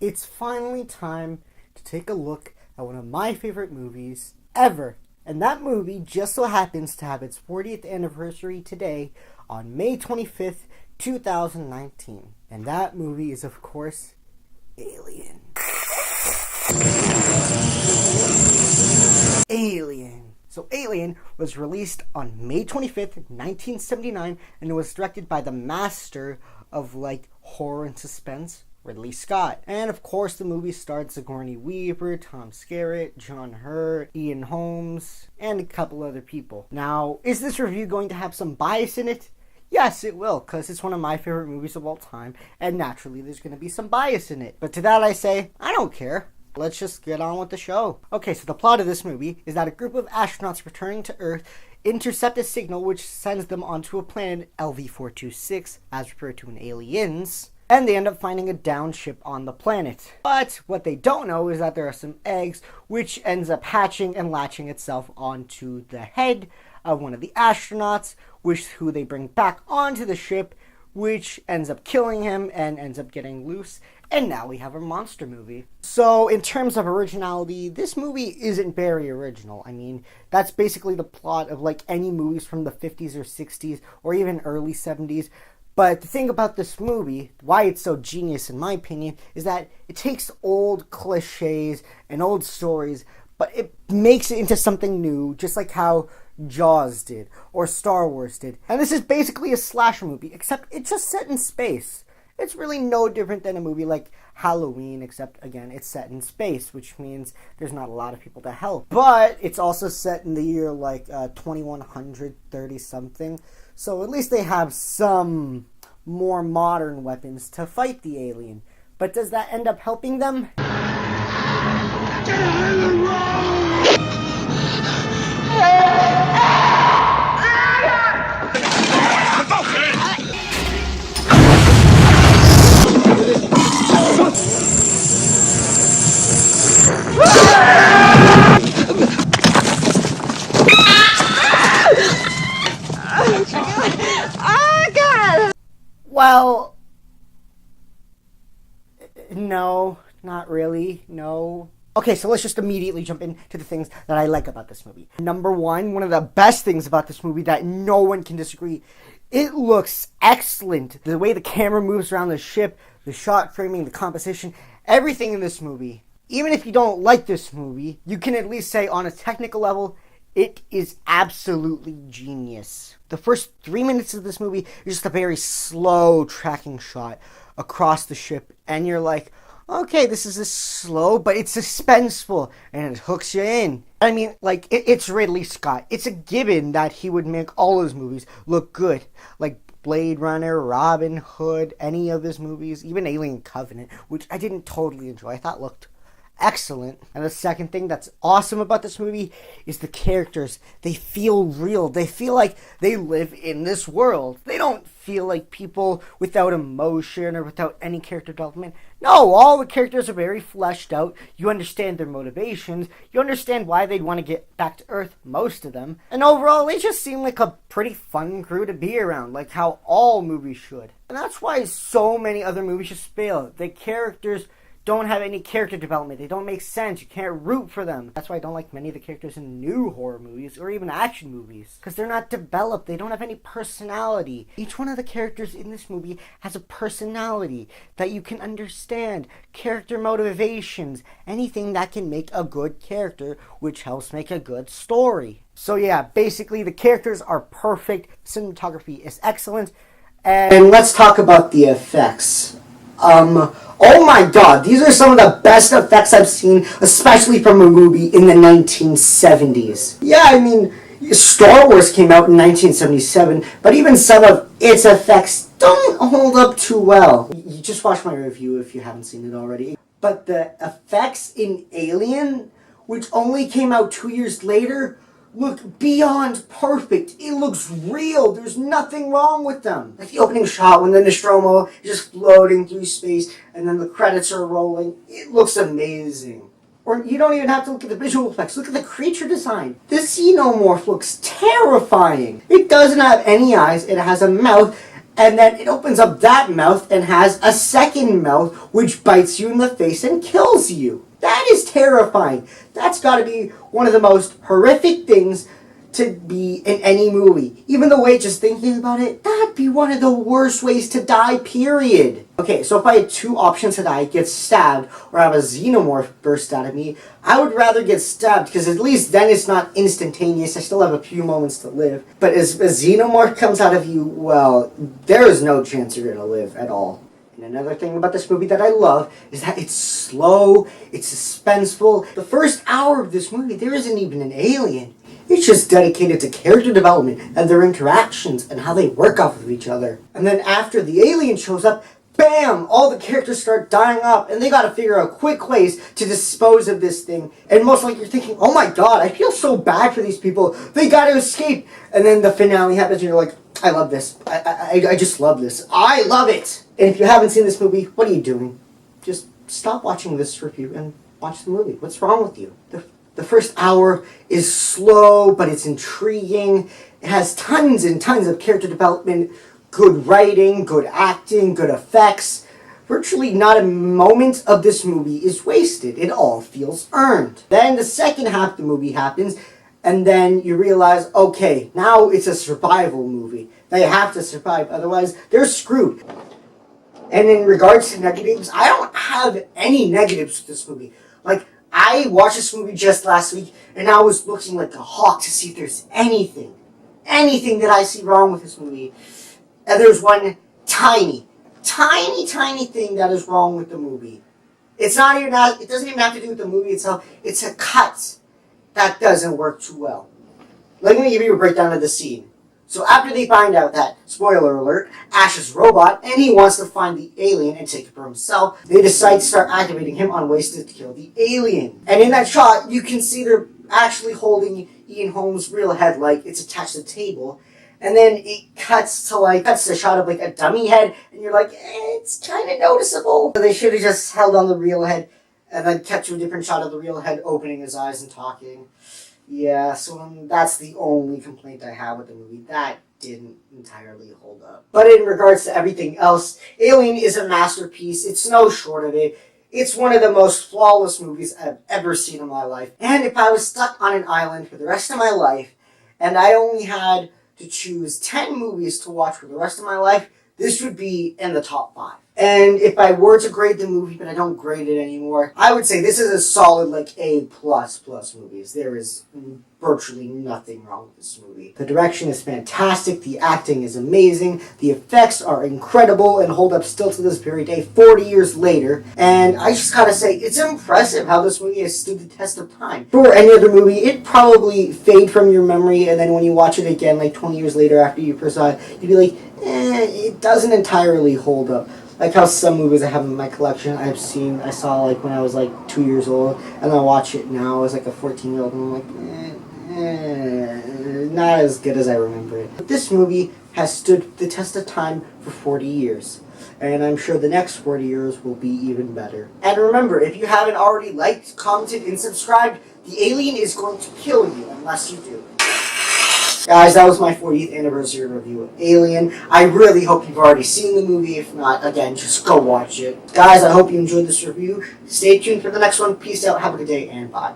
it's finally time to take a look at one of my favorite movies ever. And that movie just so happens to have its 40th anniversary today on May 25th, 2019. And that movie is, of course, Alien. Alien. So Alien was released on May 25th, 1979, and it was directed by the master of, horror and suspense, Ridley Scott. And of course the movie stars Sigourney Weaver, Tom Skerritt, John Hurt, Ian Holmes, and a couple other people. Now, is this review going to have some bias in it? Yes, it will, because it's one of my favorite movies of all time, and naturally there's going to be some bias in it. But to that I say, I don't care. Let's just get on with the show. Okay, so the plot of this movie is that a group of astronauts returning to Earth intercept a signal which sends them onto a planet, LV-426, as referred to in Aliens, and they end up finding a downed ship on the planet. But what they don't know is that there are some eggs which ends up hatching and latching itself onto the head of one of the astronauts, who they bring back onto the ship, which ends up killing him and ends up getting loose. And now we have a monster movie. So in terms of originality, this movie isn't very original. I mean, that's basically the plot of any movies from the 50s or 60s or even early 70s. But the thing about this movie, why it's so genius in my opinion, is that it takes old cliches and old stories, but it makes it into something new, just like how Jaws did, or Star Wars did. And this is basically a slasher movie, except it's just set in space. It's really no different than a movie like Halloween, except, again, it's set in space, which means there's not a lot of people to help. But it's also set in the year 2130 something, so at least they have some more modern weapons to fight the alien. But does that end up helping them? Well, no, not really, no. Okay, so let's just immediately jump into the things that I like about this movie. Number one of the best things about this movie that no one can disagree, it looks excellent. The way the camera moves around the ship, the shot framing, the composition, everything in this movie. Even if you don't like this movie, you can at least say on a technical level, it is absolutely genius. The first 3 minutes of this movie is just a very slow tracking shot across the ship, and you're like, okay, this is slow, but it's suspenseful, and it hooks you in. I mean, it's Ridley Scott. It's a given that he would make all his movies look good. Like Blade Runner, Robin Hood, any of his movies, even Alien Covenant, which I didn't totally enjoy. I thought looked excellent. And the second thing that's awesome about this movie is the characters. They feel real. They feel like they live in this world. They don't feel like people without emotion or without any character development. No, all the characters are very fleshed out. You understand their motivations. You understand why they'd want to get back to Earth, most of them. And overall, they just seem like a pretty fun crew to be around, like how all movies should. And that's why so many other movies just fail. The characters don't have any character development. They don't make sense. You can't root for them. That's why I don't like many of the characters in new horror movies or even action movies, because they're not developed. They don't have any personality. Each one of the characters in this movie has a personality that you can understand, character motivations, anything that can make a good character, which helps make a good story. So yeah, basically the characters are perfect. Cinematography is excellent. And let's talk about the effects. Oh my god, these are some of the best effects I've seen, especially from a movie in the 1970s. Yeah, I mean, Star Wars came out in 1977, but even some of its effects don't hold up too well. You just watch my review if you haven't seen it already. But the effects in Alien, which only came out 2 years later, look beyond perfect. It looks real. There's nothing wrong with them. Like the opening shot when the Nostromo is just floating through space and then the credits are rolling. It looks amazing. Or you don't even have to look at the visual effects. Look at the creature design. The xenomorph looks terrifying. It doesn't have any eyes. It has a mouth And then it opens up that mouth and has a second mouth which bites you in the face and kills you. That is terrifying. That's got to be one of the most horrific things to be in any movie. Even the way, just thinking about it, that'd be one of the worst ways to die, period. Okay, so if I had two options to die, get stabbed or have a xenomorph burst out of me, I would rather get stabbed, because at least then it's not instantaneous. I still have a few moments to live. But as a xenomorph comes out of you, well, there is no chance you're gonna live at all. And another thing about this movie that I love is that it's slow, it's suspenseful. The first hour of this movie, there isn't even an alien. It's just dedicated to character development and their interactions and how they work off of each other. And then after the alien shows up, bam! All the characters start dying off, and they gotta figure out quick ways to dispose of this thing. And most likely you're thinking, oh my god, I feel so bad for these people. They gotta escape. And then the finale happens and you're like, I love this. I just love this. I love it! And if you haven't seen this movie, what are you doing? Just stop watching this review and watch the movie. What's wrong with you? The first hour is slow, but it's intriguing. It has tons and tons of character development, good writing, good acting, good effects. Virtually not a moment of this movie is wasted. It all feels earned. Then the second half of the movie happens, and then you realize, okay, now it's a survival movie. They have to survive, otherwise they're screwed. And in regards to negatives, I don't have any negatives with this movie. Like, I watched this movie just last week, and I was looking like a hawk to see if there's anything that I see wrong with this movie. And there's one tiny thing that is wrong with the movie. It doesn't even have to do with the movie itself. It's a cut that doesn't work too well. Let me give you a breakdown of the scene. So after they find out that, spoiler alert, Ash is a robot and he wants to find the alien and take it for himself, they decide to start activating him on ways to kill the alien. And in that shot, you can see they're actually holding Ian Holmes' real head like it's attached to the table. And then it cuts the shot of like a dummy head, and you're like, it's kind of noticeable. So they should have just held on the real head and then kept to a different shot of the real head opening his eyes and talking. Yeah, so that's the only complaint I have with the movie. That didn't entirely hold up. But in regards to everything else, Alien is a masterpiece. It's no short of it. It's one of the most flawless movies I've ever seen in my life. And if I was stuck on an island for the rest of my life, and I only had to choose 10 movies to watch for the rest of my life, this would be in the top 5. And if I were to grade the movie, but I don't grade it anymore, I would say this is a solid, like, A++ movies. There is virtually nothing wrong with this movie. The direction is fantastic, the acting is amazing, the effects are incredible and hold up still to this very day, 40 years later. And I just gotta say, it's impressive how this movie has stood the test of time. For any other movie, it'd probably fade from your memory, and then when you watch it again, like 20 years later after you first saw it, you'd be like, it doesn't entirely hold up. Like how some movies I have in my collection I saw like when I was like 2 years old, and I watch it now as like a 14-year-old, and I'm like, not as good as I remember it. But this movie has stood the test of time for 40 years. And I'm sure the next 40 years will be even better. And remember, if you haven't already liked, commented, and subscribed, the alien is going to kill you unless you do. Guys, that was my 40th anniversary review of Alien. I really hope you've already seen the movie. If not, again, just go watch it. Guys, I hope you enjoyed this review. Stay tuned for the next one. Peace out, have a good day, and bye.